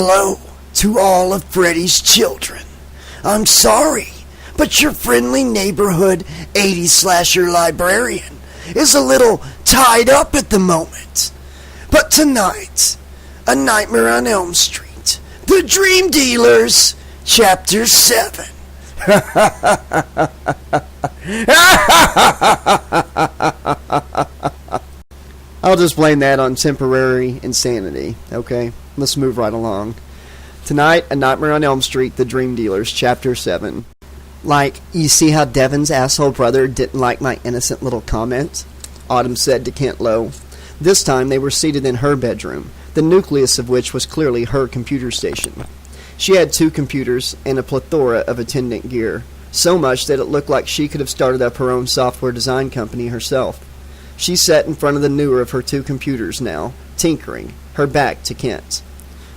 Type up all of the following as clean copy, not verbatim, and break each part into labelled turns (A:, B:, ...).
A: Hello to all of Freddy's children. I'm sorry, but your friendly neighborhood 80s slasher librarian is a little tied up at the moment. But tonight, A Nightmare on Elm Street, The Dream Dealers, Chapter 7.
B: I'll just blame that on temporary insanity, okay? Let's move right along. Tonight, A Nightmare on Elm Street, The Dream Dealers, Chapter 7. Like, you see how Devin's asshole brother didn't like my innocent little comment? Autumn said to Kent Lowe. This time they were seated in her bedroom, the nucleus of which was clearly her computer station. She had 2 computers and a plethora of attendant gear, so much that it looked like she could have started up her own software design company herself. She sat in front of the newer of her 2 computers now, tinkering, her back to Kent.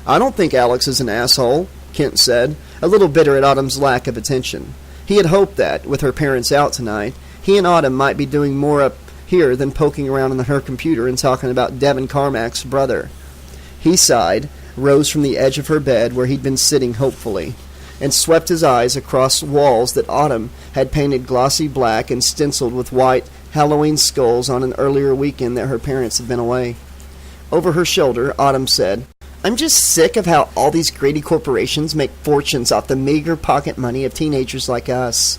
B: I don't think Alex is an asshole, Kent said, a little bitter at Autumn's lack of attention. He had hoped that, with her parents out tonight, he and Autumn might be doing more up here than poking around on her computer and talking about Devin Carmack's brother. He sighed, rose from the edge of her bed where he'd been sitting hopefully, and swept his eyes across walls that Autumn had painted glossy black and stenciled with white Halloween skulls on an earlier weekend that her parents had been away. Over her shoulder, Autumn said, I'm just sick of how all these greedy corporations make fortunes off the meager pocket money of teenagers like us.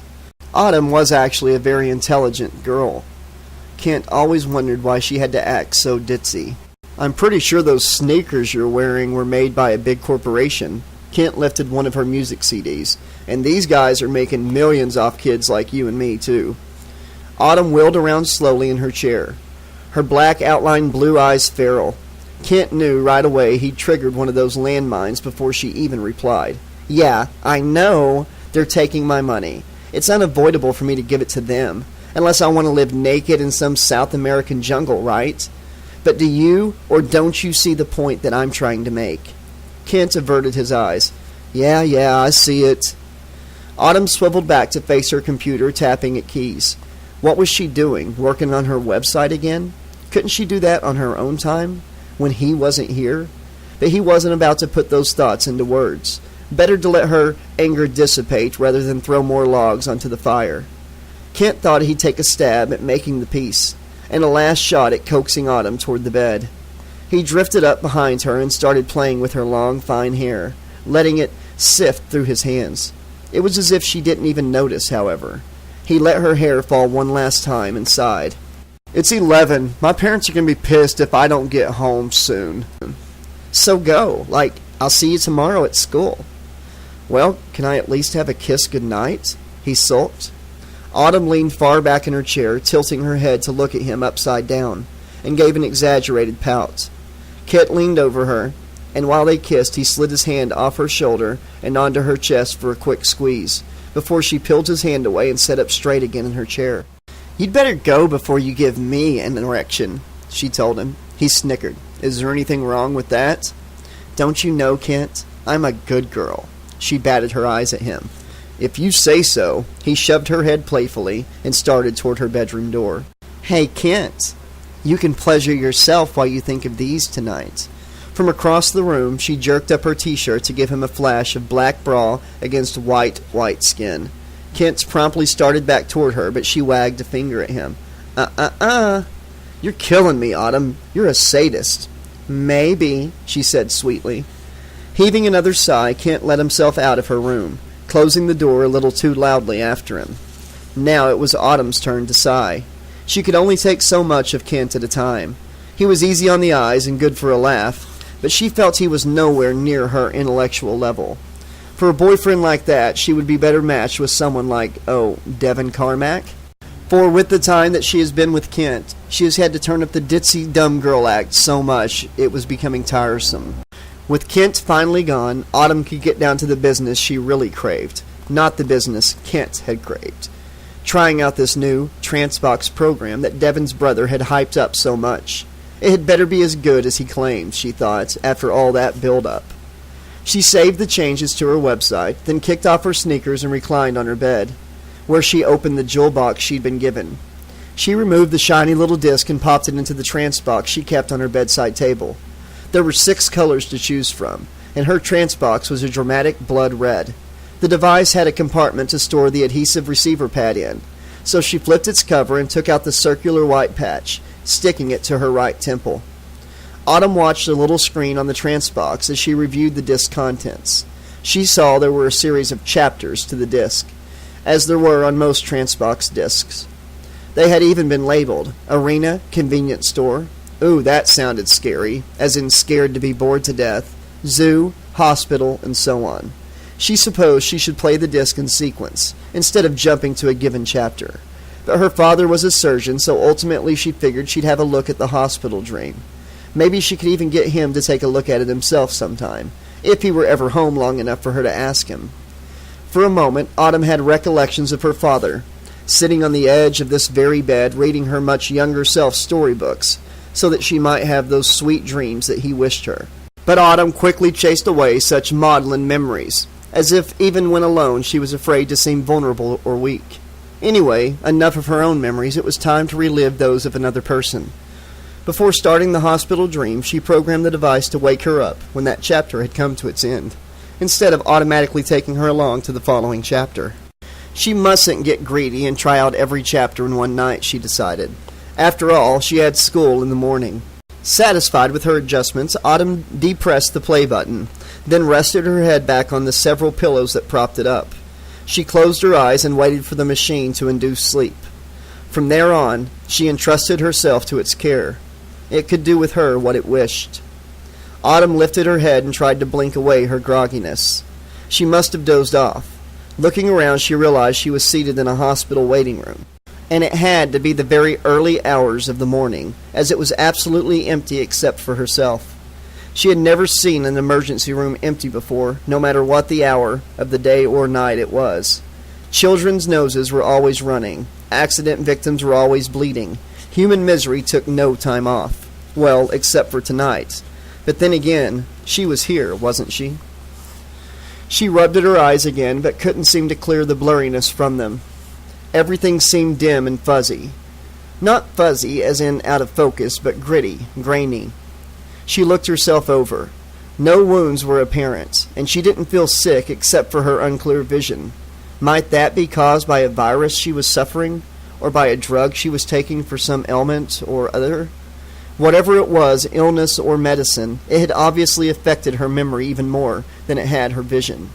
B: Autumn was actually a very intelligent girl. Kent always wondered why she had to act so ditzy. I'm pretty sure those sneakers you're wearing were made by a big corporation. Kent lifted one of her music CDs. And these guys are making millions off kids like you and me, too. Autumn wheeled around slowly in her chair, her black outlined blue eyes feral. Kent knew right away he'd triggered one of those landmines before she even replied. Yeah, I know they're taking my money. It's unavoidable for me to give it to them, unless I want to live naked in some South American jungle, right? But do you or don't you see the point that I'm trying to make? Kent averted his eyes. Yeah, I see it. Autumn swiveled back to face her computer, tapping at keys. What was she doing? Working on her website again? Couldn't she do that on her own time? When he wasn't here? But he wasn't about to put those thoughts into words. Better to let her anger dissipate rather than throw more logs onto the fire. Kent thought he'd take a stab at making the peace, and a last shot at coaxing Autumn toward the bed. He drifted up behind her and started playing with her long, fine hair, letting it sift through his hands. It was as if she didn't even notice, however. He let her hair fall one last time and sighed. It's 11. My parents are going to be pissed if I don't get home soon. So go. I'll see you tomorrow at school. Well, can I at least have a kiss goodnight? He sulked. Autumn leaned far back in her chair, tilting her head to look at him upside down, and gave an exaggerated pout. Kent leaned over her, and while they kissed, he slid his hand off her shoulder and onto her chest for a quick squeeze, before she peeled his hand away and sat up straight again in her chair. You'd better go before you give me an erection, she told him. He snickered. Is there anything wrong with that? Don't you know, Kent? I'm a good girl. She batted her eyes at him. If you say so. He shoved her head playfully and started toward her bedroom door. Hey, Kent, you can pleasure yourself while you think of these tonight. From across the room, she jerked up her t-shirt to give him a flash of black bra against white skin. Kent promptly started back toward her, but she wagged a finger at him. You're killing me, Autumn. You're a sadist. Maybe, she said sweetly. Heaving another sigh, Kent let himself out of her room, closing the door a little too loudly after him. Now it was Autumn's turn to sigh. She could only take so much of Kent at a time. He was easy on the eyes and good for a laugh, but she felt he was nowhere near her intellectual level. For a boyfriend like that, she would be better matched with someone like, Devin Carmack. For with the time that she has been with Kent, she has had to turn up the ditzy dumb girl act so much it was becoming tiresome. With Kent finally gone, Autumn could get down to the business she really craved, not the business Kent had craved. Trying out this new TranceBox program that Devin's brother had hyped up so much. It had better be as good as he claimed, she thought, after all that build-up. She saved the changes to her website, then kicked off her sneakers and reclined on her bed, where she opened the jewel box she'd been given. She removed the shiny little disc and popped it into the TranceBox she kept on her bedside table. There were 6 colors to choose from, and her TranceBox was a dramatic blood red. The device had a compartment to store the adhesive receiver pad in, so she flipped its cover and took out the circular white patch, sticking it to her right temple. Autumn watched the little screen on the TranceBox as she reviewed the disc contents. She saw there were a series of chapters to the disc, as there were on most TranceBox discs. They had even been labeled Arena, Convenience Store. Ooh, that sounded scary, as in scared to be bored to death. Zoo, Hospital, and so on. She supposed she should play the disc in sequence, instead of jumping to a given chapter. But her father was a surgeon, so ultimately she figured she'd have a look at the hospital dream. Maybe she could even get him to take a look at it himself sometime, if he were ever home long enough for her to ask him. For a moment, Autumn had recollections of her father, sitting on the edge of this very bed reading her much younger self storybooks, so that she might have those sweet dreams that he wished her. But Autumn quickly chased away such maudlin memories, as if even when alone she was afraid to seem vulnerable or weak. Anyway, enough of her own memories, it was time to relive those of another person. Before starting the hospital dream, she programmed the device to wake her up when that chapter had come to its end, instead of automatically taking her along to the following chapter. She mustn't get greedy and try out every chapter in one night, she decided. After all, she had school in the morning. Satisfied with her adjustments, Autumn depressed the play button, then rested her head back on the several pillows that propped it up. She closed her eyes and waited for the machine to induce sleep. From there on, she entrusted herself to its care. It could do with her what it wished. Autumn lifted her head and tried to blink away her grogginess. She must have dozed off. Looking around, she realized she was seated in a hospital waiting room. And it had to be the very early hours of the morning, as it was absolutely empty except for herself. She had never seen an emergency room empty before, no matter what the hour of the day or night it was. Children's noses were always running. Accident victims were always bleeding. Human misery took no time off. Well, except for tonight. But then again, she was here, wasn't she? She rubbed at her eyes again, but couldn't seem to clear the blurriness from them. Everything seemed dim and fuzzy. Not fuzzy as in out of focus, but gritty, grainy. She looked herself over. No wounds were apparent, and she didn't feel sick except for her unclear vision. Might that be caused by a virus she was suffering, or by a drug she was taking for some ailment or other? Whatever it was, illness or medicine, it had obviously affected her memory even more than it had her vision.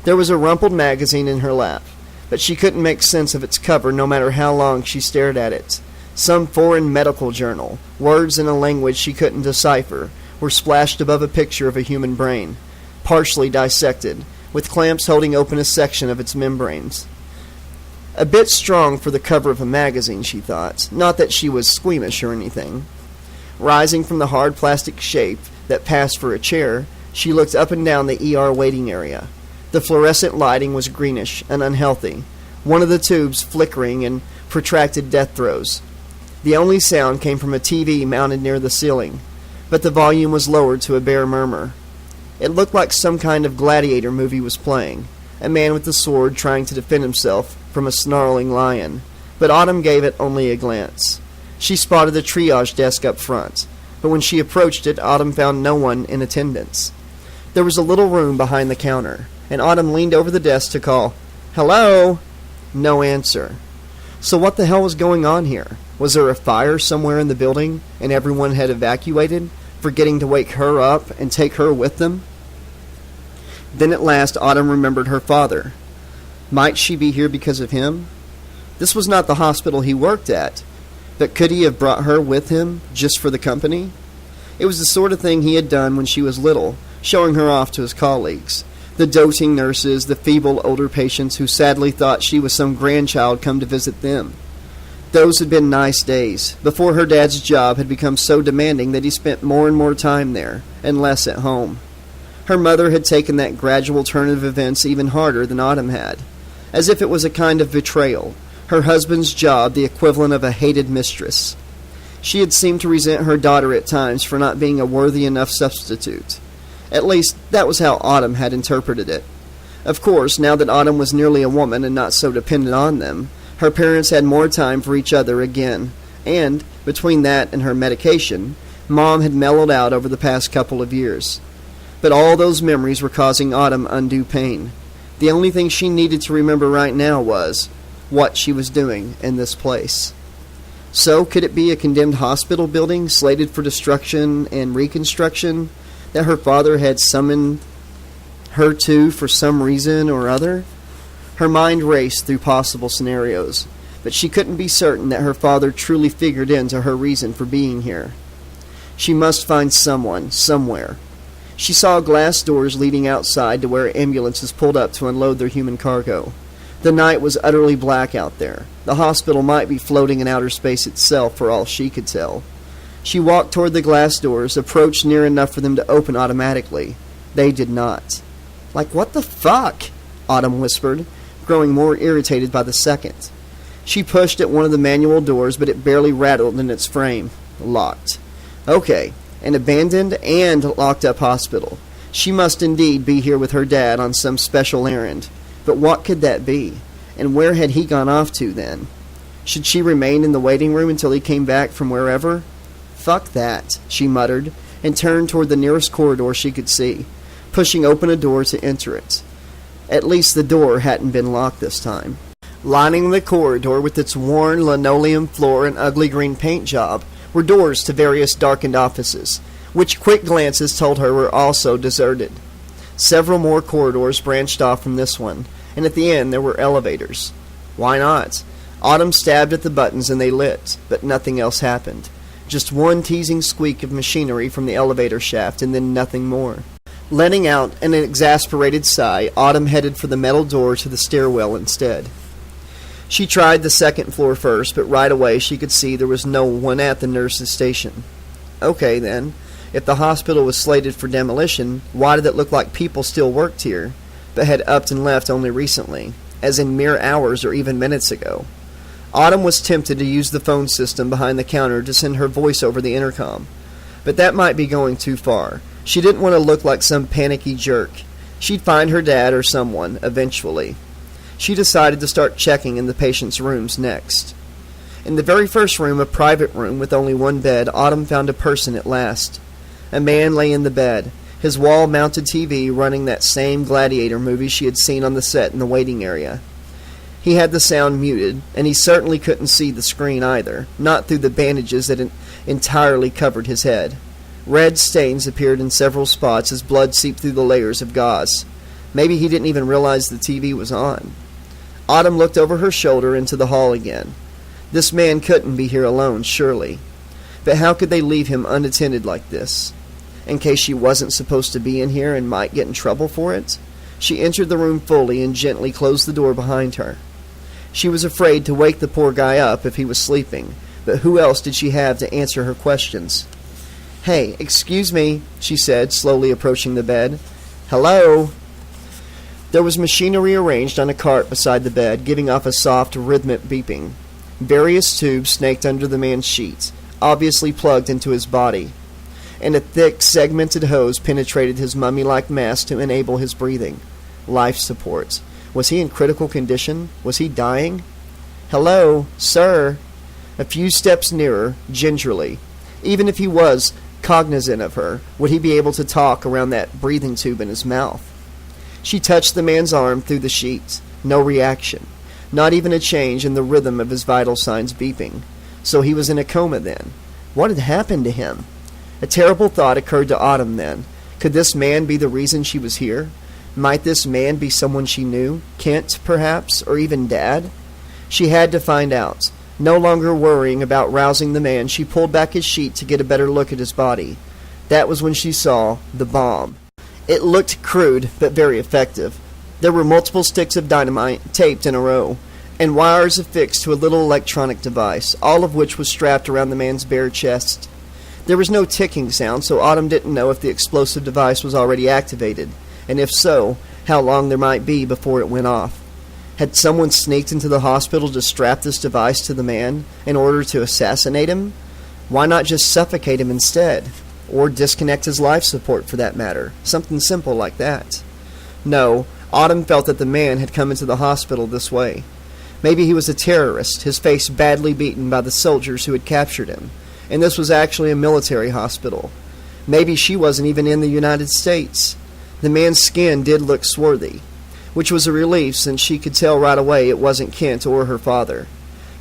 B: There was a rumpled magazine in her lap, but she couldn't make sense of its cover no matter how long she stared at it. Some foreign medical journal, words in a language she couldn't decipher, were splashed above a picture of a human brain, partially dissected, with clamps holding open a section of its membranes. A bit strong for the cover of a magazine, she thought, not that she was squeamish or anything. Rising from the hard plastic shape that passed for a chair, she looked up and down the ER waiting area. The fluorescent lighting was greenish and unhealthy, one of the tubes flickering in protracted death throes. The only sound came from a TV mounted near the ceiling, but the volume was lowered to a bare murmur. It looked like some kind of gladiator movie was playing, a man with a sword trying to defend himself from a snarling lion, but Autumn gave it only a glance. She spotted the triage desk up front, but when she approached it, Autumn found no one in attendance. There was a little room behind the counter, and Autumn leaned over the desk to call, "Hello?" No answer. So what the hell was going on here? Was there a fire somewhere in the building, and everyone had evacuated, forgetting to wake her up and take her with them? Then at last Autumn remembered her father. Might she be here because of him? This was not the hospital he worked at, but could he have brought her with him just for the company? It was the sort of thing he had done when she was little, showing her off to his colleagues. The doting nurses, the feeble older patients who sadly thought she was some grandchild come to visit them. Those had been nice days, before her dad's job had become so demanding that he spent more and more time there, and less at home. Her mother had taken that gradual turn of events even harder than Autumn had, as if it was a kind of betrayal, her husband's job the equivalent of a hated mistress. She had seemed to resent her daughter at times for not being a worthy enough substitute. At least, that was how Autumn had interpreted it. Of course, now that Autumn was nearly a woman and not so dependent on them, her parents had more time for each other again, and, between that and her medication, Mom had mellowed out over the past couple of years. But all those memories were causing Autumn undue pain. The only thing she needed to remember right now was what she was doing in this place. So, could it be a condemned hospital building slated for destruction and reconstruction that her father had summoned her to for some reason or other? Her mind raced through possible scenarios, but she couldn't be certain that her father truly figured into her reason for being here. She must find someone, somewhere. She saw glass doors leading outside to where ambulances pulled up to unload their human cargo. The night was utterly black out there. The hospital might be floating in outer space itself for all she could tell. She walked toward the glass doors, approached near enough for them to open automatically. They did not. "Like, what the fuck?" Autumn whispered, growing more irritated by the second. She pushed at one of the manual doors, but it barely rattled in its frame. Locked. Okay, an abandoned and locked-up hospital. She must indeed be here with her dad on some special errand. But what could that be? And where had he gone off to then? Should she remain in the waiting room until he came back from wherever? Fuck that, she muttered, and turned toward the nearest corridor she could see, pushing open a door to enter it. At least the door hadn't been locked this time. Lining the corridor with its worn linoleum floor and ugly green paint job were doors to various darkened offices, which quick glances told her were also deserted. Several more corridors branched off from this one, and at the end there were elevators. Why not? Autumn stabbed at the buttons and they lit, but nothing else happened. Just one teasing squeak of machinery from the elevator shaft and then nothing more. Letting out an exasperated sigh, Autumn headed for the metal door to the stairwell instead. She tried the second floor first, but right away she could see there was no one at the nurse's station. Okay then, if the hospital was slated for demolition, why did it look like people still worked here, but had upped and left only recently, as in mere hours or even minutes ago? Autumn was tempted to use the phone system behind the counter to send her voice over the intercom, but that might be going too far. She didn't want to look like some panicky jerk. She'd find her dad or someone, eventually. She decided to start checking in the patients' rooms next. In the very first room, a private room with only one bed, Autumn found a person at last. A man lay in the bed, his wall-mounted TV running that same Gladiator movie she had seen on the set in the waiting area. He had the sound muted, and he certainly couldn't see the screen either, not through the bandages that entirely covered his head. Red stains appeared in several spots as blood seeped through the layers of gauze. Maybe he didn't even realize the TV was on. Autumn looked over her shoulder into the hall again. This man couldn't be here alone, surely. But how could they leave him unattended like this? In case she wasn't supposed to be in here and might get in trouble for it? She entered the room fully and gently closed the door behind her. She was afraid to wake the poor guy up if he was sleeping, but who else did she have to answer her questions? "Hey, excuse me," she said, slowly approaching the bed. "Hello?" There was machinery arranged on a cart beside the bed, giving off a soft, rhythmic beeping. Various tubes snaked under the man's sheet, obviously plugged into his body, and a thick, segmented hose penetrated his mummy-like mask to enable his breathing. Life support. Was he in critical condition? Was he dying? "Hello, sir." A few steps nearer, gingerly. Even if he was cognizant of her, would he be able to talk around that breathing tube in his mouth? She touched the man's arm through the sheet. No reaction. Not even a change in the rhythm of his vital signs beeping. So he was in a coma then. What had happened to him? A terrible thought occurred to Autumn then. Could this man be the reason she was here? Might this man be someone she knew? Kent, perhaps, or even Dad? She had to find out. No longer worrying about rousing the man, she pulled back his sheet to get a better look at his body. That was when she saw the bomb. It looked crude, but very effective. There were multiple sticks of dynamite taped in a row, and wires affixed to a little electronic device, all of which was strapped around the man's bare chest. There was no ticking sound, so Autumn didn't know if the explosive device was already activated, and if so, how long there might be before it went off. Had someone sneaked into the hospital to strap this device to the man in order to assassinate him? Why not just suffocate him instead? Or disconnect his life support, for that matter. Something simple like that. No, Autumn felt that the man had come into the hospital this way. Maybe he was a terrorist, his face badly beaten by the soldiers who had captured him, and this was actually a military hospital. Maybe she wasn't even in the United States. The man's skin did look swarthy, which was a relief since she could tell right away it wasn't Kent or her father.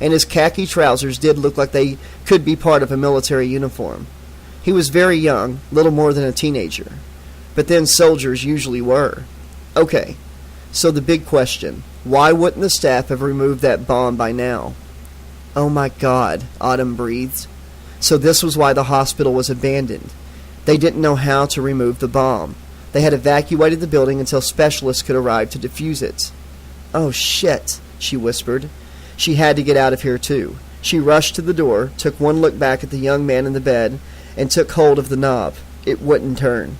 B: And his khaki trousers did look like they could be part of a military uniform. He was very young, little more than a teenager. But then soldiers usually were. Okay, so the big question, why wouldn't the staff have removed that bomb by now? Oh my God, Autumn breathed. So this was why the hospital was abandoned. They didn't know how to remove the bomb. They had evacuated the building until specialists could arrive to defuse it. Oh shit, she whispered. She had to get out of here too. She rushed to the door, took one look back at the young man in the bed, and took hold of the knob. It wouldn't turn.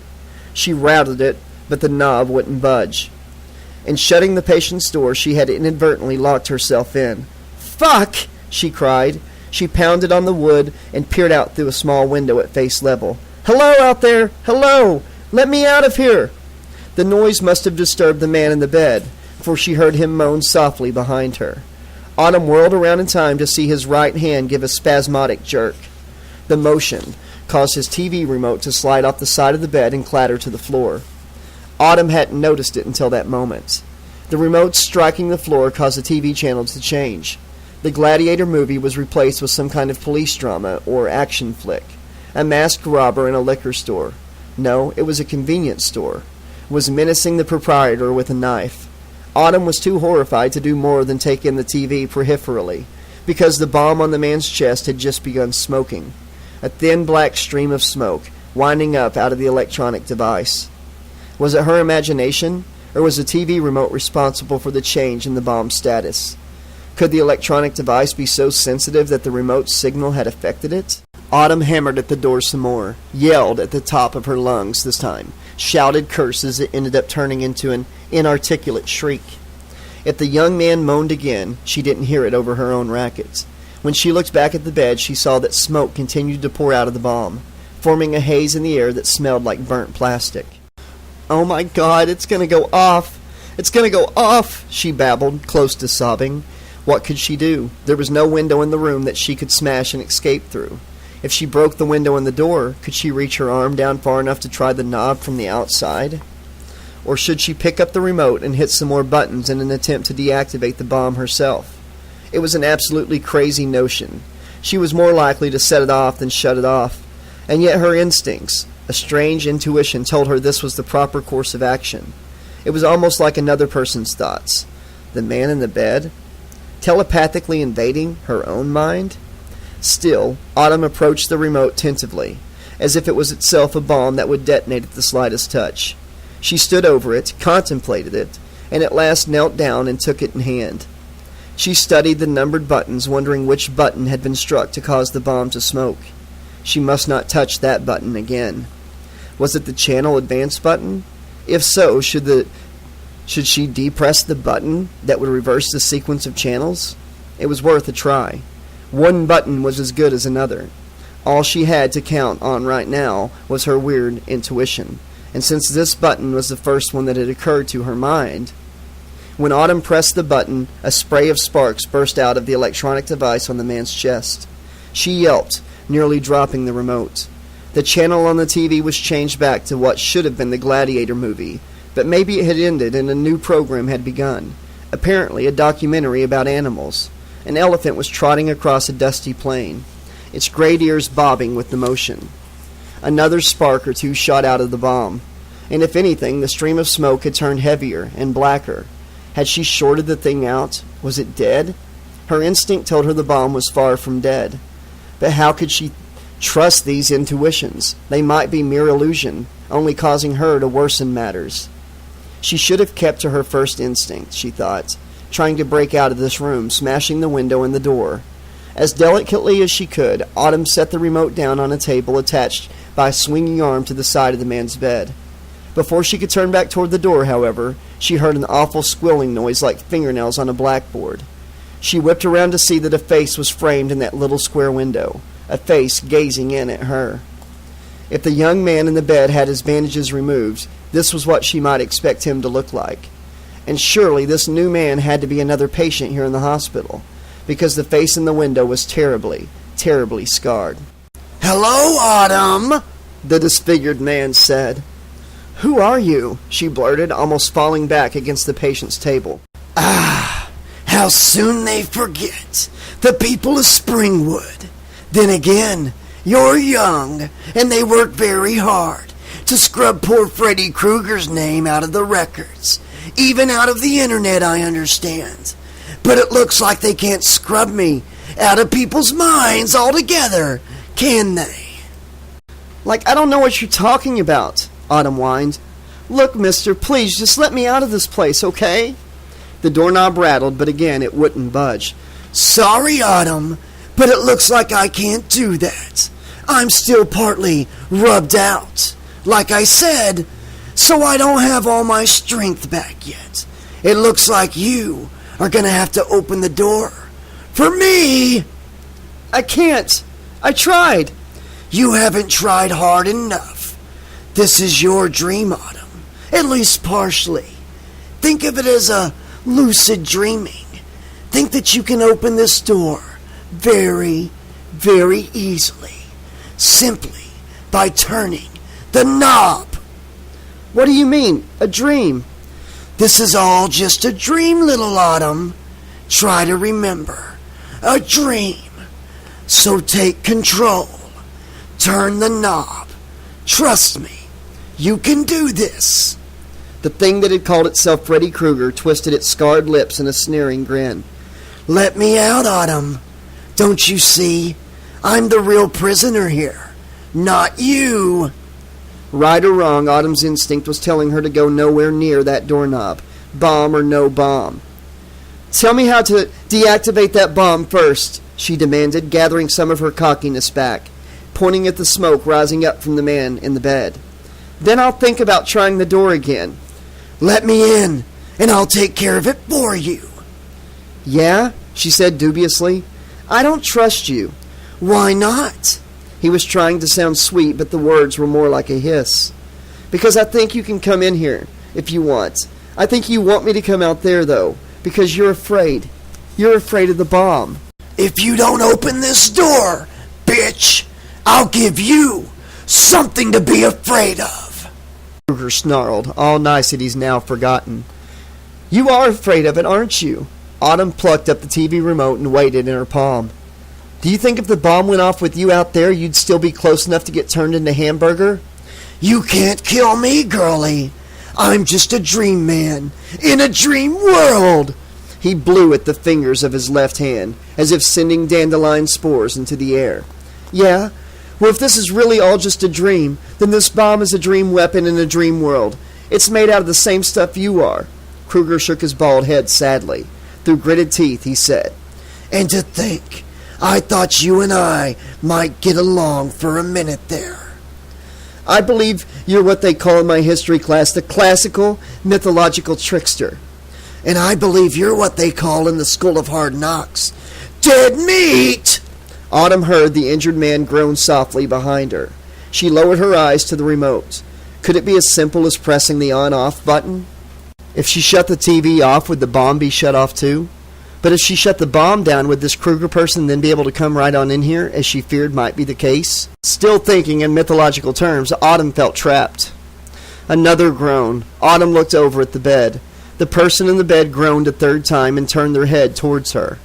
B: She routed it, but the knob wouldn't budge. In shutting the patient's door, she had inadvertently locked herself in. Fuck! She cried. She pounded on the wood and peered out through a small window at face level. Hello out there! Hello! Let me out of here! The noise must have disturbed the man in the bed, for she heard him moan softly behind her. Autumn whirled around in time to see his right hand give a spasmodic jerk. The motion caused his TV remote to slide off the side of the bed and clatter to the floor. Autumn hadn't noticed it until that moment. The remote striking the floor caused the TV channel to change. The Gladiator movie was replaced with some kind of police drama or action flick. A masked robber in a liquor store. No, it was a convenience store. Was menacing the proprietor with a knife. Autumn was too horrified to do more than take in the TV peripherally, because the bomb on the man's chest had just begun smoking. A thin black stream of smoke, winding up out of the electronic device. Was it her imagination, or was the TV remote responsible for the change in the bomb's status? Could the electronic device be so sensitive that the remote signal had affected it? Autumn hammered at the door some more, yelled at the top of her lungs this time, shouted curses that ended up turning into an inarticulate shriek. If the young man moaned again, she didn't hear it over her own racket. When she looked back at the bed, she saw that smoke continued to pour out of the bomb, forming a haze in the air that smelled like burnt plastic. Oh my God, it's gonna go off! It's gonna go off! She babbled, close to sobbing. What could she do? There was no window in the room that she could smash and escape through. If she broke the window in the door, could she reach her arm down far enough to try the knob from the outside? Or should she pick up the remote and hit some more buttons in an attempt to deactivate the bomb herself? It was an absolutely crazy notion. She was more likely to set it off than shut it off. And yet her instincts, a strange intuition, told her this was the proper course of action. It was almost like another person's thoughts. The man in the bed? Telepathically invading her own mind? Still, Autumn approached the remote tentatively, as if it was itself a bomb that would detonate at the slightest touch. She stood over it, contemplated it, and at last knelt down and took it in hand. She studied the numbered buttons, wondering which button had been struck to cause the bomb to smoke. She must not touch that button again. Was it the channel advance button? If so, should she depress the button that would reverse the sequence of channels? It was worth a try. One button was as good as another. All she had to count on right now was her weird intuition. And since this button was the first one that had occurred to her mind, when Autumn pressed the button, a spray of sparks burst out of the electronic device on the man's chest. She yelped, nearly dropping the remote. The channel on the TV was changed back to what should have been the Gladiator movie, but maybe it had ended and a new program had begun. Apparently a documentary about animals. An elephant was trotting across a dusty plain, its great ears bobbing with the motion. Another spark or two shot out of the bomb, and if anything, the stream of smoke had turned heavier and blacker. Had she shorted the thing out? Was it dead? Her instinct told her the bomb was far from dead. But how could she trust these intuitions? They might be mere illusion, only causing her to worsen matters. She should have kept to her first instinct, she thought, trying to break out of this room, smashing the window and the door. As delicately as she could, Autumn set the remote down on a table attached by a swinging arm to the side of the man's bed. Before she could turn back toward the door, however, she heard an awful squilling noise like fingernails on a blackboard. She whipped around to see that a face was framed in that little square window, a face gazing in at her. If the young man in the bed had his bandages removed, this was what she might expect him to look like. And surely this new man had to be another patient here in the hospital, because the face in the window was terribly, terribly scarred.
A: Hello, Autumn!
B: the disfigured man said. "Who are you?" she blurted, almost falling back against the patient's table.
A: Ah, how soon they forget. The people of Springwood. Then again, you're young, and they work very hard to scrub poor Freddy Krueger's name out of the records. Even out of the internet, I understand. But it looks like they can't scrub me out of people's minds altogether, can they?
B: Like, I don't know what you're talking about, Autumn whined. Look, mister, please, just let me out of this place, okay? The doorknob rattled, but again, it wouldn't budge.
A: Sorry, Autumn, but it looks like I can't do that. I'm still partly rubbed out, like I said, so I don't have all my strength back yet. It looks like you are gonna have to open the door. For me!
B: I can't. I tried.
A: You haven't tried hard enough. This is your dream, Autumn, at least partially. Think of it as a lucid dreaming. Think that you can open this door very, very easily, simply by turning the knob.
B: What do you mean, a dream?
A: This is all just a dream, little Autumn. Try to remember, a dream. So take control. Turn the knob. Trust me, you can do this.
B: The thing that had called itself Freddy Krueger twisted its scarred lips in a sneering grin.
A: Let me out, Autumn. Don't you see? I'm the real prisoner here, not you.
B: Right or wrong, Autumn's instinct was telling her to go nowhere near that doorknob, bomb or no bomb. Tell me how to deactivate that bomb first, she demanded, gathering some of her cockiness back, pointing at the smoke rising up from the man in the bed. Then I'll think about trying the door again.
A: Let me in, and I'll take care of it for you.
B: Yeah? She said dubiously. I don't trust you.
A: Why not?
B: He was trying to sound sweet, but the words were more like a hiss. Because I think you can come in here, if you want. I think you want me to come out there, though, because you're afraid. You're afraid of the bomb.
A: If you don't open this door, bitch, I'll give you something to be afraid of.
B: Krueger snarled, all niceties now forgotten. You are afraid of it, aren't you? Autumn plucked up the TV remote and weighed it in her palm. Do you think if the bomb went off with you out there, you'd still be close enough to get turned into hamburger?
A: You can't kill me, girlie. I'm just a dream man in a dream world.
B: He blew at the fingers of his left hand, as if sending dandelion spores into the air. Yeah? Well, if this is really all just a dream, then this bomb is a dream weapon in a dream world. It's made out of the same stuff you are. Krueger shook his bald head sadly. Through gritted teeth, he said,
A: And to think, I thought you and I might get along for a minute there.
B: I believe you're what they call in my history class the classical mythological trickster.
A: And I believe you're what they call in the School of Hard Knocks dead meat!
B: Autumn heard the injured man groan softly behind her. She lowered her eyes to the remote. Could it be as simple as pressing the on-off button? If she shut the TV off, would the bomb be shut off too? But if she shut the bomb down, would this Krueger person then be able to come right on in here, as she feared might be the case? Still thinking in mythological terms, Autumn felt trapped. Another groan. Autumn looked over at the bed. The person in the bed groaned a third time and turned their head towards her.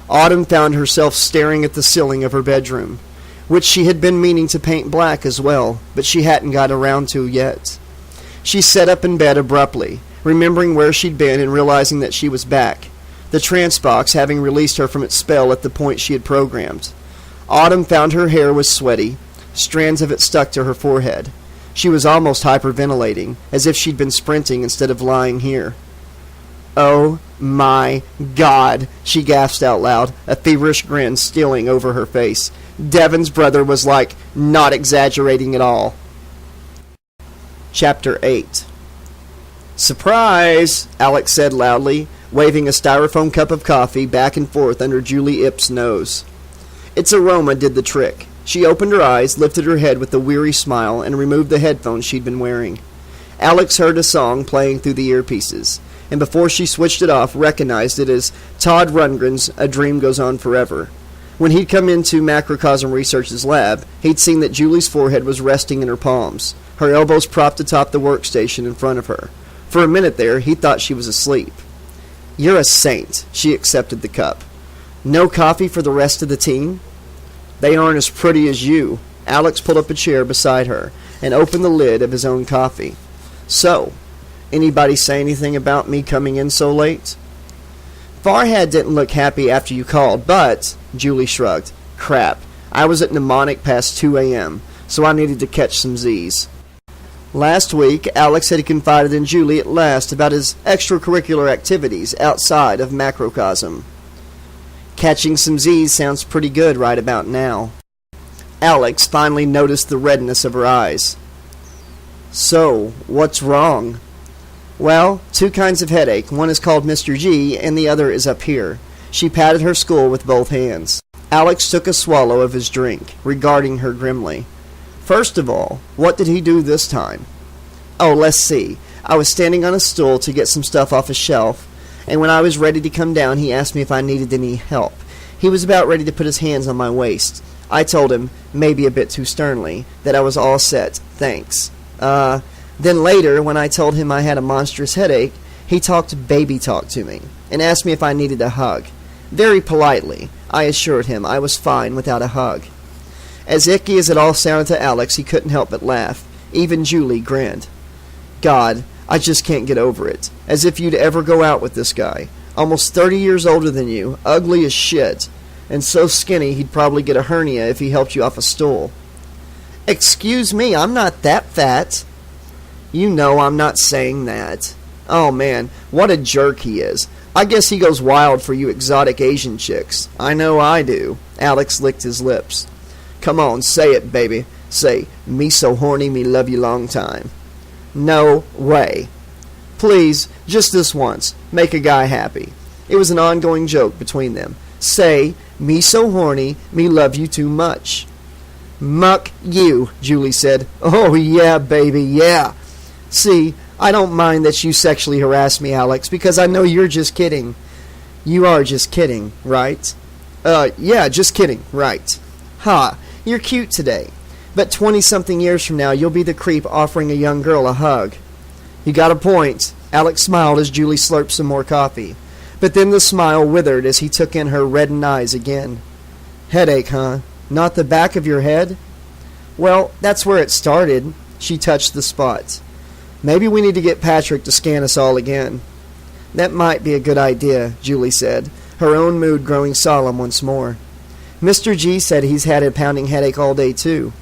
B: Autumn found herself staring at the ceiling of her bedroom, which she had been meaning to paint black as well, but she hadn't got around to yet. She sat up in bed abruptly, remembering where she'd been and realizing that she was back, the TranceBox having released her from its spell at the point she had programmed. Autumn found her hair was sweaty, strands of it stuck to her forehead. She was almost hyperventilating, as if she'd been sprinting instead of lying here. Oh my God, she gasped out loud, a feverish grin stealing over her face. Devon's brother was not exaggerating at all. Chapter 8. Surprise, Alex said loudly, waving a styrofoam cup of coffee back and forth under Julie Ip's nose. Its aroma did the trick. She opened her eyes, lifted her head with a weary smile, and removed the headphones she'd been wearing. Alex heard a song playing through the earpieces, and before she switched it off, recognized it as Todd Rundgren's A Dream Goes On Forever. When he'd come into Macrocosm Research's lab, he'd seen that Julie's forehead was resting in her palms, her elbows propped atop the workstation in front of her. For a minute there, he thought she was asleep. "You're a saint," she accepted the cup. "No coffee for the rest of the team?" "They aren't as pretty as you." Alex pulled up a chair beside her and opened the lid of his own coffee. "So, anybody say anything about me coming in so late?" "Farhad didn't look happy after you called, but," Julie shrugged, "crap, I was at mnemonic past 2 a.m., so I needed to catch some Z's." Last week, Alex had confided in Julie at last about his extracurricular activities outside of Macrocosm. Catching some Z's sounds pretty good right about now. Alex finally noticed the redness of her eyes. "So, what's wrong?" "Well, 2 kinds of headache. One is called Mr. G, and the other is up here." She patted her skull with both hands. Alex took a swallow of his drink, regarding her grimly. "First of all, what did he do this time?" "Oh, let's see. I was standing on a stool to get some stuff off a shelf, and when I was ready to come down, he asked me if I needed any help. He was about ready to put his hands on my waist. I told him, maybe a bit too sternly, that I was all set, thanks. Then later, when I told him I had a monstrous headache, he talked baby talk to me, and asked me if I needed a hug. Very politely, I assured him I was fine without a hug." As icky as it all sounded to Alex, he couldn't help but laugh. Even Julie grinned. "God, I just can't get over it. As if you'd ever go out with this guy. Almost 30 years older than you, ugly as shit, and so skinny he'd probably get a hernia if he helped you off a stool." "Excuse me, I'm not that fat." "You know I'm not saying that." "Oh man, what a jerk he is. I guess he goes wild for you exotic Asian chicks. I know I do." Alex licked his lips. "Come on, say it, baby. Say, me so horny, me love you long time." "No way." "Please, just this once. Make a guy happy." It was an ongoing joke between them. "Say, me so horny, me love you too much." "Muck you," Julie said. "Oh, yeah, baby, yeah. See, I don't mind that you sexually harass me, Alex, because I know you're just kidding." "You are just kidding, right?" Yeah, just kidding, right." "Ha, you're cute today. But 20-something years from now, you'll be the creep offering a young girl a hug." "You got a point." Alex smiled as Julie slurped some more coffee. But then the smile withered as he took in her reddened eyes again. "Headache, huh? Not the back of your head?" "Well, that's where it started." She touched the spot. "Maybe we need to get Patrick to scan us all again." "That might be a good idea," Julie said, her own mood growing solemn once more. "Mr. G said he's had a pounding headache all day, too."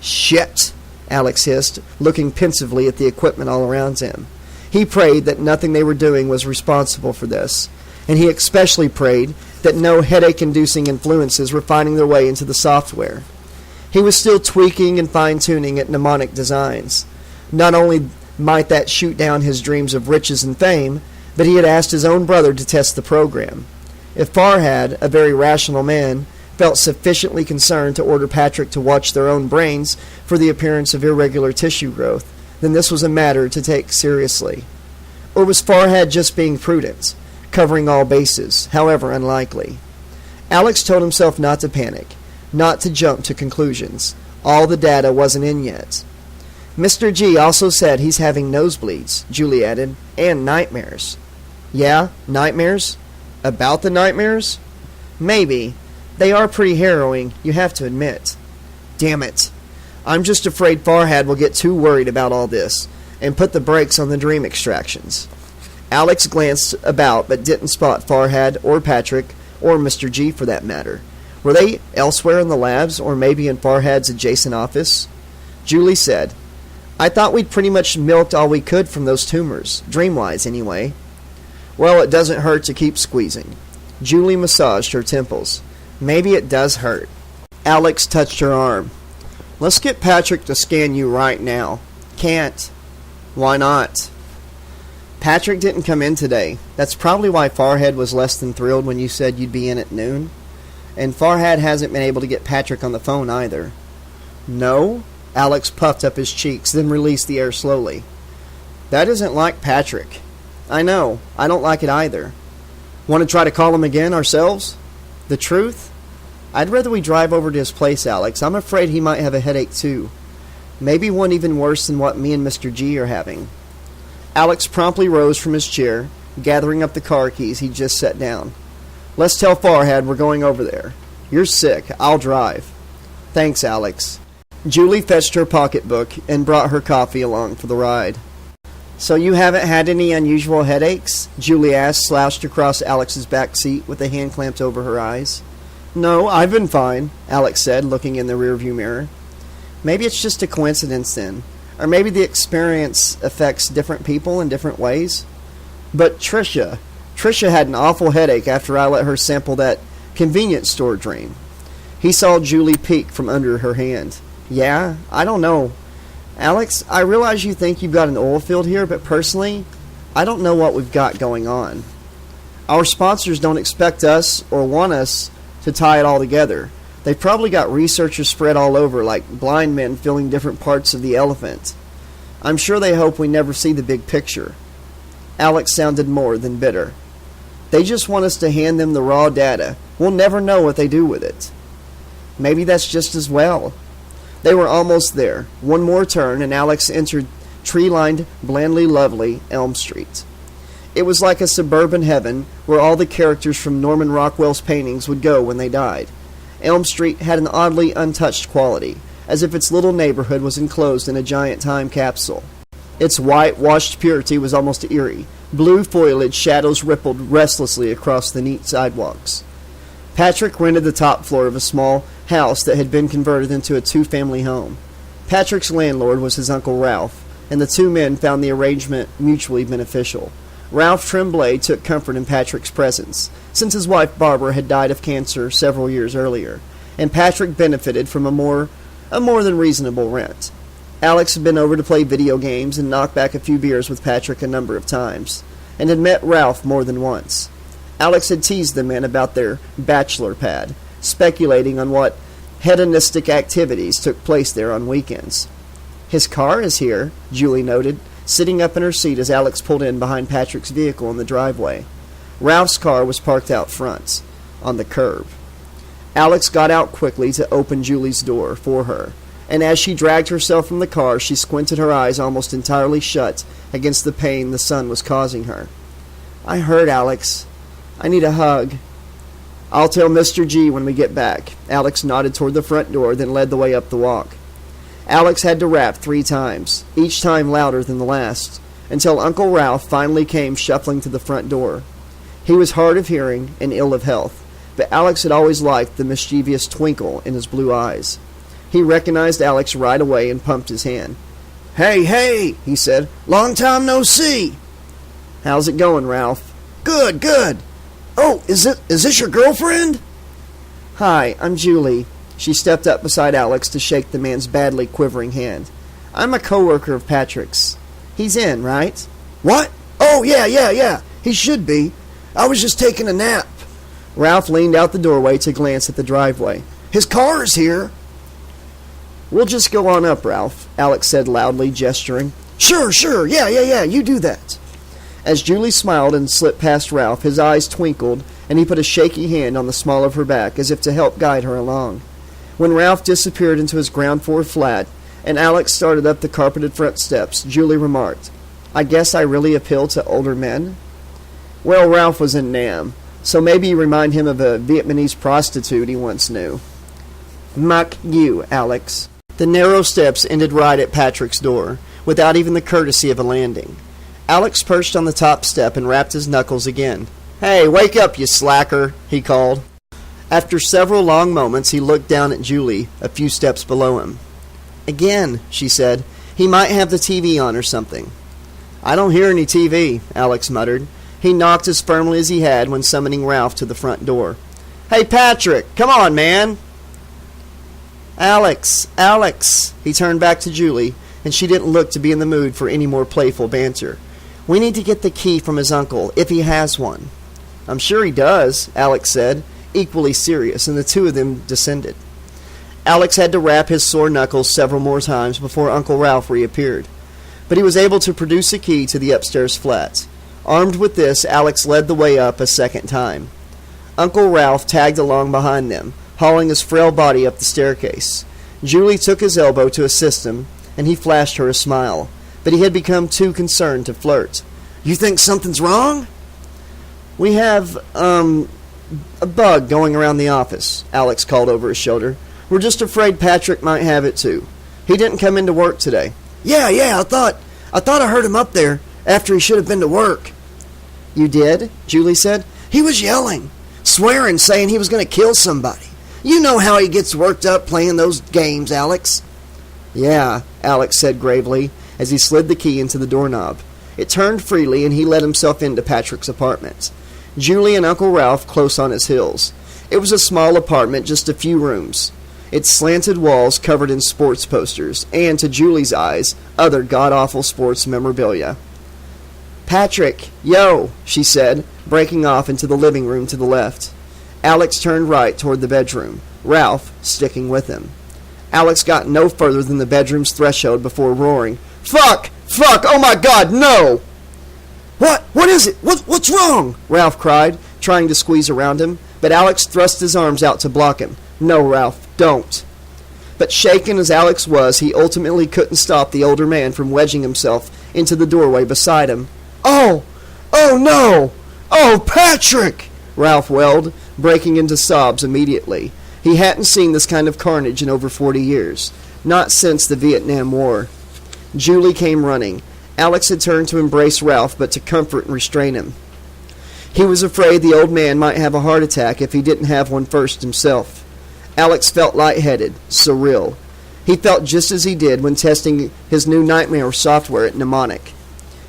B: "Shit," Alex hissed, looking pensively at the equipment all around him. He prayed that nothing they were doing was responsible for this, and he especially prayed that no headache-inducing influences were finding their way into the software. He was still tweaking and fine-tuning at mnemonic designs. Not only might that shoot down his dreams of riches and fame, but he had asked his own brother to test the program. If Farhad, a very rational man, felt sufficiently concerned to order Patrick to watch their own brains for the appearance of irregular tissue growth, then this was a matter to take seriously. Or was Farhad just being prudent, covering all bases, however unlikely? Alex told himself not to panic, not to jump to conclusions. All the data wasn't in yet. "Mr. G also said he's having nosebleeds," Julie added, "and nightmares." "Yeah, nightmares? About the nightmares?" "Maybe. They are pretty harrowing, you have to admit." "Damn it. I'm just afraid Farhad will get too worried about all this and put the brakes on the dream extractions." Alex glanced about but didn't spot Farhad or Patrick or Mr. G for that matter. Were they elsewhere in the labs or maybe in Farhad's adjacent office? Julie said, "I thought we'd pretty much milked all we could from those tumors, dream-wise anyway." "Well, it doesn't hurt to keep squeezing." Julie massaged her temples. "Maybe it does hurt." Alex touched her arm. "Let's get Patrick to scan you right now." "Can't." "Why not?" "Patrick didn't come in today. That's probably why Farhad was less than thrilled when you said you'd be in at noon. And Farhad hasn't been able to get Patrick on the phone either." "No?" Alex puffed up his cheeks, then released the air slowly. "That isn't like Patrick." "I know. I don't like it either." "Want to try to call him again ourselves?" "The truth?" I'd rather we drive over to his place, Alex. I'm afraid he might have a headache too. Maybe one even worse than what me and Mr. G are having. Alex promptly rose from his chair, gathering up the car keys he'd just set down. Let's tell Farhad we're going over there. You're sick. I'll drive. Thanks, Alex. Julie fetched her pocketbook and brought her coffee along for the ride. So you haven't had any unusual headaches? Julie asked, slouched across Alex's back seat with a hand clamped over her eyes. No, I've been fine, Alex said, looking in the rearview mirror. Maybe it's just a coincidence then. Or maybe the experience affects different people in different ways. But Tricia had an awful headache after I let her sample that convenience store dream. He saw Julie peek from under her hand. Yeah, I don't know. Alex, I realize you think you've got an oil field here, but personally, I don't know what we've got going on. Our sponsors don't expect us or want us to tie it all together. They've probably got researchers spread all over like blind men filling different parts of the elephant. I'm sure they hope we never see the big picture. Alex sounded more than bitter. They just want us to hand them the raw data. We'll never know what they do with it. Maybe that's just as well. They were almost there. One more turn, and Alex entered tree-lined, blandly lovely Elm Street. It was like a suburban heaven where all the characters from Norman Rockwell's paintings would go when they died. Elm Street had an oddly untouched quality, as if its little neighborhood was enclosed in a giant time capsule. Its white-washed purity was almost eerie. Blue foliage shadows rippled restlessly across the neat sidewalks. Patrick rented the top floor of a small house that had been converted into a two-family home. Patrick's landlord was his Uncle Ralph, and the two men found the arrangement mutually beneficial. Ralph Tremblay took comfort in Patrick's presence, since his wife Barbara had died of cancer several years earlier, and Patrick benefited from a more than reasonable rent. Alex had been over to play video games and knock back a few beers with Patrick a number of times, and had met Ralph more than once. Alex had teased the men about their bachelor pad, speculating on what hedonistic activities took place there on weekends. His car is here, Julie noted, sitting up in her seat as Alex pulled in behind Patrick's vehicle in the driveway. Ralph's car was parked out front, on the curb. Alex got out quickly to open Julie's door for her, and as she dragged herself from the car, she squinted her eyes almost entirely shut against the pain the sun was causing her. I heard, Alex. I need a hug. I'll tell Mr. G when we get back. Alex nodded toward the front door, then led the way up the walk. Alex had to rap 3 times, each time louder than the last, until Uncle Ralph finally came shuffling to the front door. He was hard of hearing and ill of health, but Alex had always liked the mischievous twinkle in his blue eyes. He recognized Alex right away and pumped his hand. Hey, he said. Long time no see. How's it going, Ralph? Good. Oh, is this your girlfriend? Hi, I'm Julie. She stepped up beside Alex to shake the man's badly quivering hand. I'm a coworker of Patrick's. He's in, right? What? Oh, yeah. He should be. I was just taking a nap. Ralph leaned out the doorway to glance at the driveway. His car is here. We'll just go on up, Ralph, Alex said loudly, gesturing. Sure. Yeah, you do that. As Julie smiled and slipped past Ralph, his eyes twinkled, and he put a shaky hand on the small of her back as if to help guide her along. When Ralph disappeared into his ground floor flat, and Alex started up the carpeted front steps, Julie remarked, I guess I really appeal to older men? Well, Ralph was in Nam, so maybe you remind him of a Vietnamese prostitute he once knew. Muck you, Alex. The narrow steps ended right at Patrick's door, without even the courtesy of a landing. Alex perched on the top step and rapped his knuckles again. Hey, wake up, you slacker, he called. After several long moments, he looked down at Julie, a few steps below him. Again, she said. He might have the TV on or something. I don't hear any TV, Alex muttered. He knocked as firmly as he had when summoning Ralph to the front door. Hey, Patrick, come on, man. Alex. He turned back to Julie, and she didn't look to be in the mood for any more playful banter. We need to get the key from his uncle, if he has one. I'm sure he does, Alex said, equally serious, and the two of them descended. Alex had to rap his sore knuckles several more times before Uncle Ralph reappeared, but he was able to produce a key to the upstairs flat. Armed with this, Alex led the way up a second time. Uncle Ralph tagged along behind them, hauling his frail body up the staircase. Julie took his elbow to assist him, and he flashed her a smile, but he had become too concerned to flirt.
A: You think something's wrong?
B: We have, a bug going around the office, Alex called over his shoulder. We're just afraid Patrick might have it too. He didn't come into work today.
A: Yeah, I thought I heard him up there after he should have been to work.
B: You did? Julie said.
A: He was yelling, swearing, saying he was going to kill somebody. You know how he gets worked up playing those games, Alex.
B: Yeah, Alex said gravely as he slid the key into the doorknob. It turned freely and he let himself into Patrick's apartment. Julie and Uncle Ralph close on his heels. It was a small apartment, just a few rooms. Its slanted walls covered in sports posters, and, to Julie's eyes, other god-awful sports memorabilia. Patrick, yo, she said, breaking off into the living room to the left. Alex turned right toward the bedroom, Ralph sticking with him. Alex got no further than the bedroom's threshold before roaring, Fuck! Fuck! Oh my God, no!
A: What is it? What's wrong?
B: Ralph cried, trying to squeeze around him, but Alex thrust his arms out to block him. No, Ralph, don't. But shaken as Alex was, he ultimately couldn't stop the older man from wedging himself into the doorway beside him.
A: Oh no! Oh, Patrick!
B: Ralph wailed, breaking into sobs immediately. He hadn't seen this kind of carnage in over 40 years, not since the Vietnam War. Julie came running. Alex had turned to embrace Ralph, but to comfort and restrain him. He was afraid the old man might have a heart attack if he didn't have one first himself. Alex felt lightheaded, surreal. He felt just as he did when testing his new nightmare software at Mnemonic.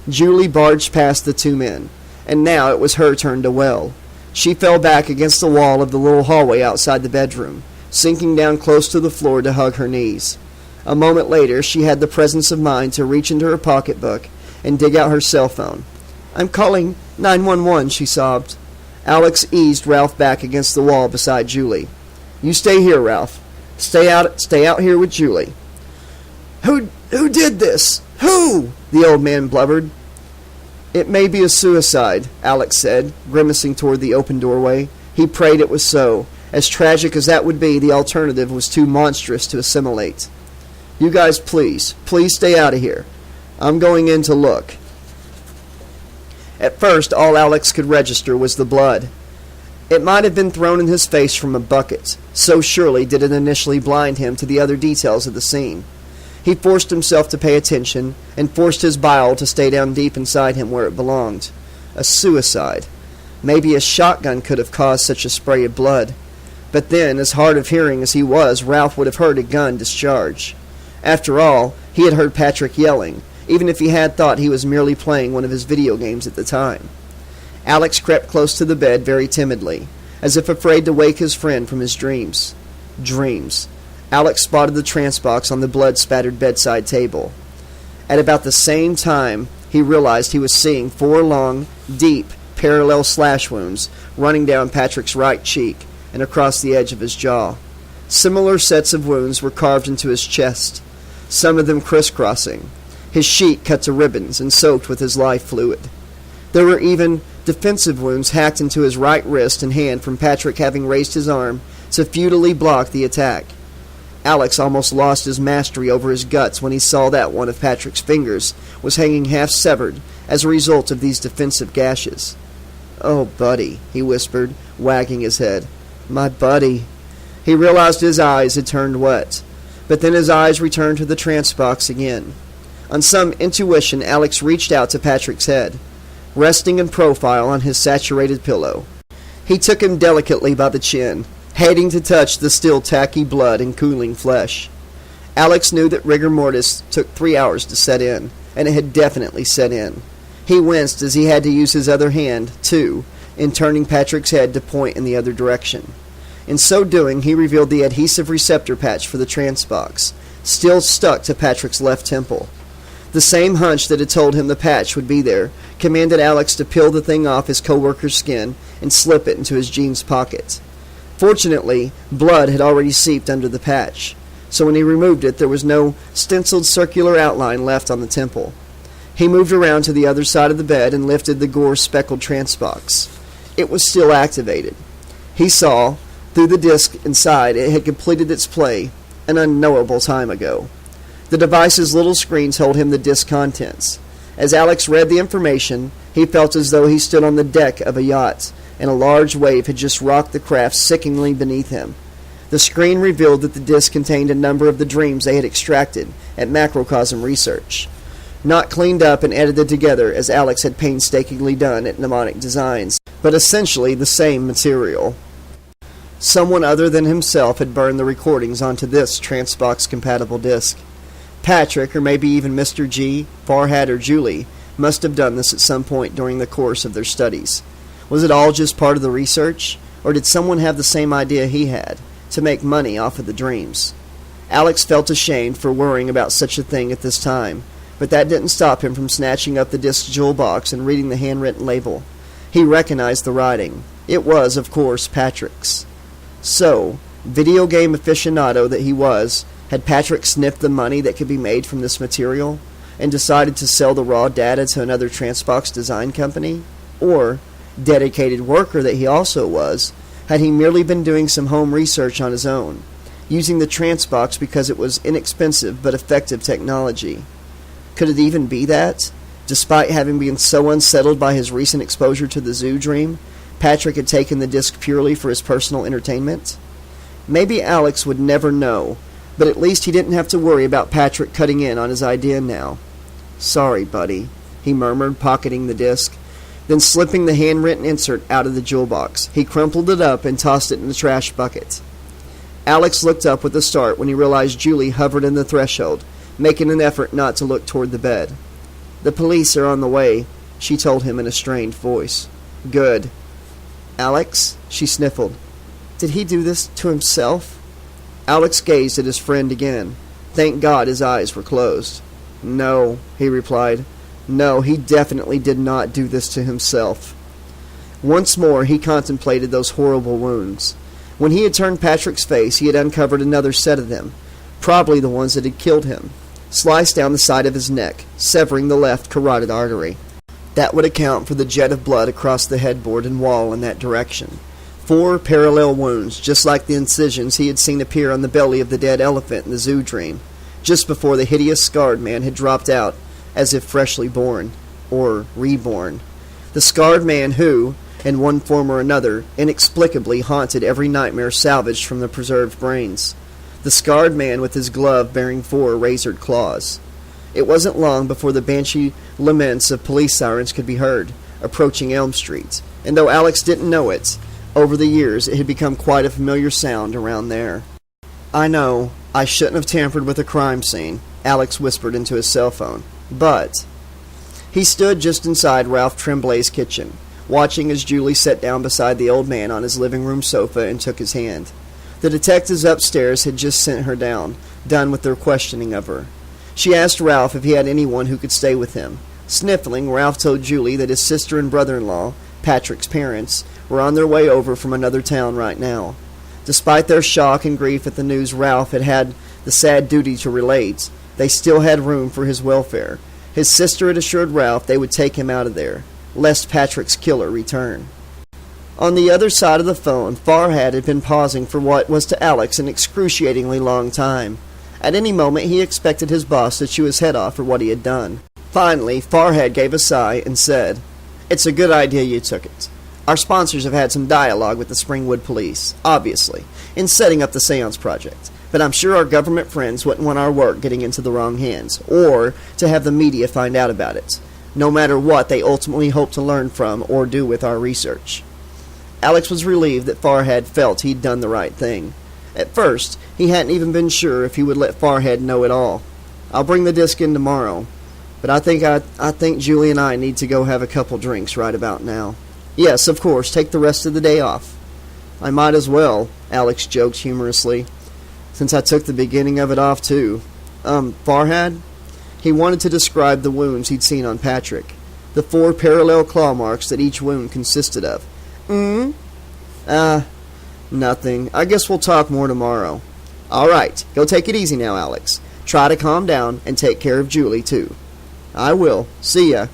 B: Julie barged past the two men, and now it was her turn to wail. She fell back against the wall of the little hallway outside the bedroom, sinking down close to the floor to hug her knees. A moment later, she had the presence of mind to reach into her pocketbook and dig out her cell phone. I'm calling 911, she sobbed. Alex eased Ralph back against the wall beside Julie. You stay here, Ralph. Stay out here with Julie.
A: Who did this? Who?
B: The old man blubbered. It may be a suicide, Alex said, grimacing toward the open doorway. He prayed it was so. As tragic as that would be, the alternative was too monstrous to assimilate. You guys, please stay out of here. I'm going in to look. At first, all Alex could register was the blood. It might have been thrown in his face from a bucket. So surely did it initially blind him to the other details of the scene. He forced himself to pay attention, and forced his bile to stay down deep inside him where it belonged. A suicide. Maybe a shotgun could have caused such a spray of blood. But then, as hard of hearing as he was, Ralph would have heard a gun discharge. After all, he had heard Patrick yelling, even if he had thought he was merely playing one of his video games at the time. Alex crept close to the bed very timidly, as if afraid to wake his friend from his dreams. Alex spotted the TranceBox on the blood-spattered bedside table. At about the same time, he realized he was seeing 4 long, deep, parallel slash wounds running down Patrick's right cheek and across the edge of his jaw. Similar sets of wounds were carved into his chest, some of them crisscrossing, his sheet cut to ribbons and soaked with his life fluid. There were even defensive wounds hacked into his right wrist and hand from Patrick having raised his arm to futilely block the attack. Alex almost lost his mastery over his guts when he saw that one of Patrick's fingers was hanging half-severed as a result of these defensive gashes. "Oh, buddy," he whispered, wagging his head. "My buddy." He realized his eyes had turned wet, but then his eyes returned to the TranceBox again. On some intuition, Alex reached out to Patrick's head, resting in profile on his saturated pillow. He took him delicately by the chin, hating to touch the still tacky blood and cooling flesh. Alex knew that rigor mortis took 3 hours to set in, and it had definitely set in. He winced as he had to use his other hand, too, in turning Patrick's head to point in the other direction. In so doing, he revealed the adhesive receptor patch for the TranceBox, still stuck to Patrick's left temple. The same hunch that had told him the patch would be there commanded Alex to peel the thing off his co-worker's skin and slip it into his jeans pocket. Fortunately, blood had already seeped under the patch, so when he removed it, there was no stenciled circular outline left on the temple. He moved around to the other side of the bed and lifted the gore-speckled TranceBox. It was still activated. He saw, Through the disc inside, it had completed its play an unknowable time ago. The device's little screens told him the disc contents. As Alex read the information, he felt as though he stood on the deck of a yacht, and a large wave had just rocked the craft sickeningly beneath him. The screen revealed that the disc contained a number of the dreams they had extracted at Macrocosm Research, not cleaned up and edited together as Alex had painstakingly done at Mnemonic Designs, but essentially the same material. Someone other than himself had burned the recordings onto this TranceBox-compatible disc. Patrick, or maybe even Mr. G, Farhad, or Julie, must have done this at some point during the course of their studies. Was it all just part of the research, or did someone have the same idea he had, to make money off of the dreams? Alex felt ashamed for worrying about such a thing at this time, but that didn't stop him from snatching up the disc's jewel box and reading the handwritten label. He recognized the writing. It was, of course, Patrick's. So, video game aficionado that he was, had Patrick sniffed the money that could be made from this material and decided to sell the raw data to another TranceBox design company? Or, dedicated worker that he also was, had he merely been doing some home research on his own, using the TranceBox because it was inexpensive but effective technology? Could it even be that, despite having been so unsettled by his recent exposure to the zoo dream, Patrick had taken the disc purely for his personal entertainment? Maybe Alex would never know, but at least he didn't have to worry about Patrick cutting in on his idea now. "Sorry, buddy," he murmured, pocketing the disc. Then slipping the handwritten insert out of the jewel box, he crumpled it up and tossed it in the trash bucket. Alex looked up with a start when he realized Julie hovered in the threshold, making an effort not to look toward the bed. "The police are on the way," she told him in a strained voice. "Good." "Alex," she sniffled. "Did he do this to himself?" Alex gazed at his friend again. Thank God his eyes were closed. "No," he replied. "No, he definitely did not do this to himself." Once more he contemplated those horrible wounds. When he had turned Patrick's face, he had uncovered another set of them, probably the ones that had killed him, sliced down the side of his neck, severing the left carotid artery. That would account for the jet of blood across the headboard and wall in that direction. 4 parallel wounds, just like the incisions he had seen appear on the belly of the dead elephant in the zoo dream, just before the hideous scarred man had dropped out, as if freshly born, or reborn. The scarred man who, in one form or another, inexplicably haunted every nightmare salvaged from the preserved brains. The scarred man with his glove bearing 4 razored claws. It wasn't long before the banshee laments of police sirens could be heard, approaching Elm Street, and though Alex didn't know it, over the years it had become quite a familiar sound around there. "I know, I shouldn't have tampered with a crime scene," Alex whispered into his cell phone, "but..." He stood just inside Ralph Tremblay's kitchen, watching as Julie sat down beside the old man on his living room sofa and took his hand. The detectives upstairs had just sent her down, done with their questioning of her. She asked Ralph if he had anyone who could stay with him. Sniffling, Ralph told Julie that his sister and brother-in-law, Patrick's parents, were on their way over from another town right now. Despite their shock and grief at the news Ralph had had the sad duty to relate, they still had room for his welfare. His sister had assured Ralph they would take him out of there, lest Patrick's killer return. On the other side of the phone, Farhad had been pausing for what was to Alex an excruciatingly long time. At any moment he expected his boss to chew his head off for what he had done. Finally, Farhad gave a sigh and said, "It's a good idea you took it. Our sponsors have had some dialogue with the Springwood police, obviously, in setting up the seance project. But I'm sure our government friends wouldn't want our work getting into the wrong hands, or to have the media find out about it, no matter what they ultimately hope to learn from or do with our research." Alex was relieved that Farhad felt he'd done the right thing. At first, he hadn't even been sure if he would let Farhad know at all. "I'll bring the disc in tomorrow, but I think Julie and I need to go have a couple drinks right about now." "Yes, of course, take the rest of the day off." "I might as well," Alex joked humorously, "since I took the beginning of it off too. Farhad?" He wanted to describe the wounds he'd seen on Patrick, the 4 parallel claw marks that each wound consisted of. Nothing. I guess we'll talk more tomorrow." "All right, go take it easy now, Alex. Try to calm down and take care of Julie, too." "I will. See ya."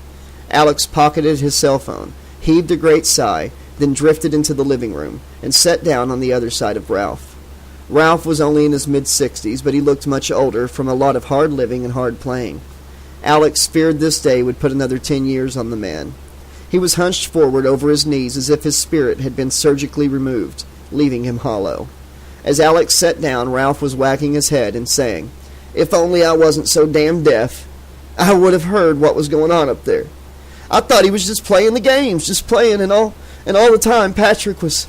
B: Alex pocketed his cell phone, heaved a great sigh, then drifted into the living room and sat down on the other side of Ralph. Ralph was only in his mid-60s, but he looked much older from a lot of hard living and hard playing. Alex feared this day would put another 10 years on the man. He was hunched forward over his knees as if his spirit had been surgically removed, leaving him hollow. As Alex sat down, Ralph was wagging his head and saying, "If only I wasn't so damn deaf, I would have heard what was going on up there. I thought he was just playing the games, just playing, and all the time Patrick was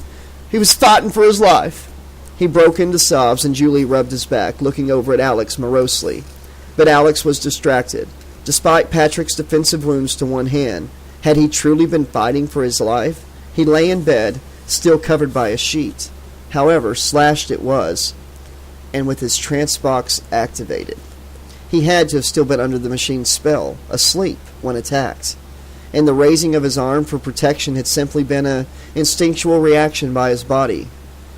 B: fighting for his life." He broke into sobs, and Julie rubbed his back, looking over at Alex morosely. But Alex was distracted. Despite Patrick's defensive wounds to one hand, had he truly been fighting for his life? He lay in bed, still covered by a sheet. However, slashed it was, and with his TranceBox activated. He had to have still been under the machine's spell, asleep, when attacked. And the raising of his arm for protection had simply been an instinctual reaction by his body.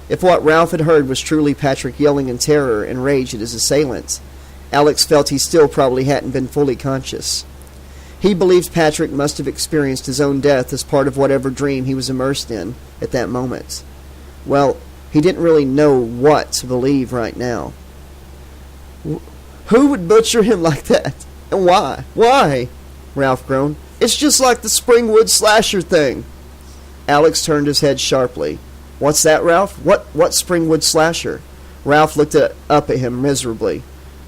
B: If what Ralph had heard was truly Patrick yelling in terror and rage at his assailant, Alex felt he still probably hadn't been fully conscious. He believed Patrick must have experienced his own death as part of whatever dream he was immersed in at that moment. Well, he didn't really know what to believe right now. Who would butcher him like that? And why? Why? Ralph groaned. It's just like the Springwood slasher thing. Alex turned his head sharply. What's that, Ralph? What Springwood slasher? Ralph looked up at him miserably.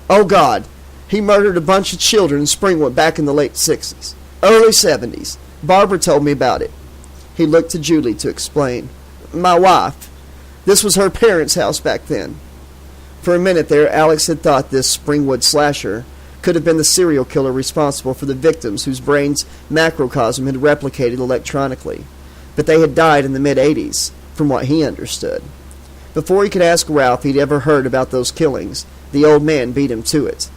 B: Oh, God. He murdered a bunch of children in Springwood back in the late 60s. Early 70s. Barbara told me about it. He looked to Julie to explain. My wife. This was her parents' house back then. For a minute there, Alex had thought this Springwood slasher could have been the serial killer responsible for the victims whose brains' macrocosm had replicated electronically. But they had died in the mid-80s, from what he understood. Before he could ask Ralph if he'd ever heard about those killings, the old man beat him to it.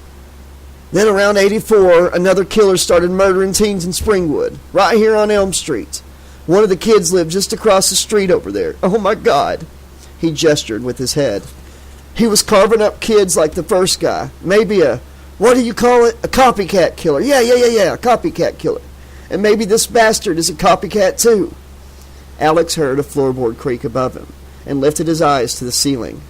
B: Then around 84, another killer started murdering teens in Springwood, right here on Elm Street. One of the kids lived just across the street over there. Oh my God. He gestured with his head. He was carving up kids like the first guy. Maybe what do you call it? A copycat killer. Yeah, a copycat killer. And maybe this bastard is a copycat too. Alex heard a floorboard creak above him and lifted his eyes to the ceiling.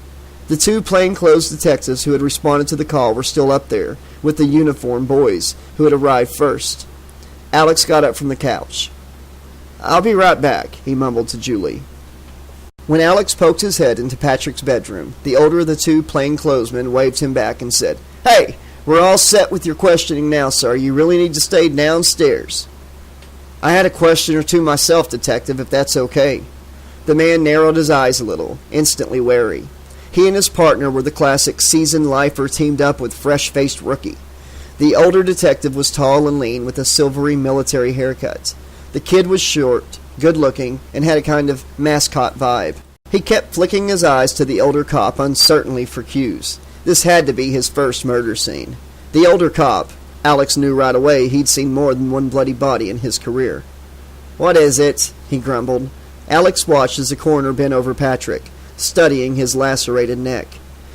B: The two plainclothes detectives who had responded to the call were still up there, with the uniformed boys who had arrived first. Alex got up from the couch. I'll be right back, he mumbled to Julie. When Alex poked his head into Patrick's bedroom, the older of the two plainclothesmen waved him back and said, Hey, we're all set with your questioning now, sir. You really need to stay downstairs. I had a question or two myself, detective, if that's okay. The man narrowed his eyes a little, instantly wary. He and his partner were the classic seasoned lifer teamed up with fresh-faced rookie. The older detective was tall and lean with a silvery military haircut. The kid was short, good-looking, and had a kind of mascot vibe. He kept flicking his eyes to the older cop uncertainly for cues. This had to be his first murder scene. The older cop, Alex knew right away he'd seen more than one bloody body in his career. What is it? He grumbled. Alex watched as the coroner bent over Patrick, studying his lacerated neck.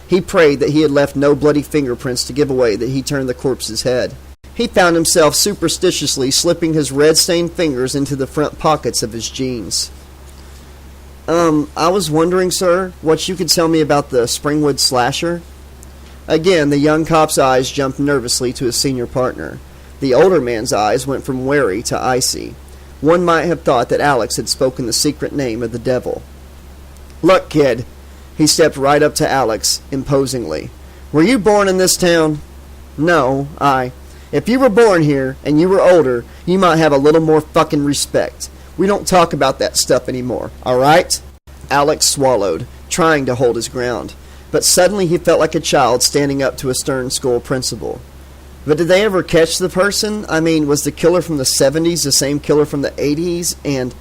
B: He prayed that he had left no bloody fingerprints to give away that he turned the corpse's head. He found himself superstitiously slipping his red-stained fingers into the front pockets of his jeans. I was wondering, sir, what you could tell me about the Springwood slasher? Again, the young cop's eyes jumped nervously to his senior partner. The older man's eyes went from wary to icy. One might have thought that Alex had spoken the secret name of the devil. Look, kid. He stepped right up to Alex, imposingly. Were you born in this town? No, If you were born here, and you were older, you might have a little more fucking respect. We don't talk about that stuff anymore, alright? Alex swallowed, trying to hold his ground. But suddenly he felt like a child standing up to a stern school principal. But did they ever catch the person? I mean, was the killer from the 70s the same killer from the 80s? And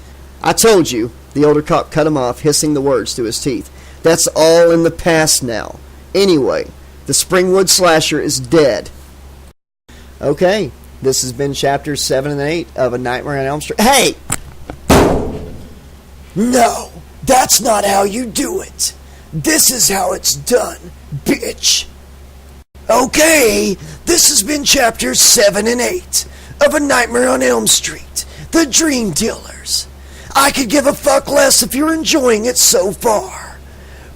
B: I told you, the older cop cut him off, hissing the words through his teeth. That's all in the past now. Anyway, the Springwood slasher is dead. Okay, this has been chapters 7 and 8 of A Nightmare on Elm Street. Hey!
A: No, that's not how you do it. This is how it's done, bitch. Okay, this has been chapters 7 and 8 of A Nightmare on Elm Street, The Dream Dealers. I could give a fuck less if you're enjoying it so far.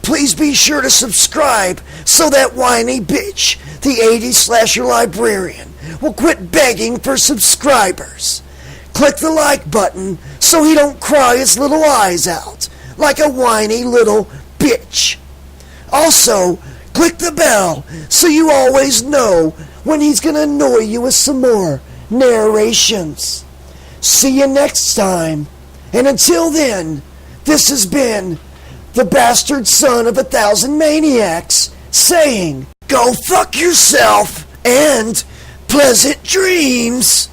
A: Please be sure to subscribe so that whiny bitch, the 80s slasher librarian, will quit begging for subscribers. Click the like button so he don't cry his little eyes out like a whiny little bitch. Also, click the bell so you always know when he's gonna annoy you with some more narrations. See you next time. And until then, this has been the bastard son of 1,000 maniacs saying, go fuck yourself and pleasant dreams.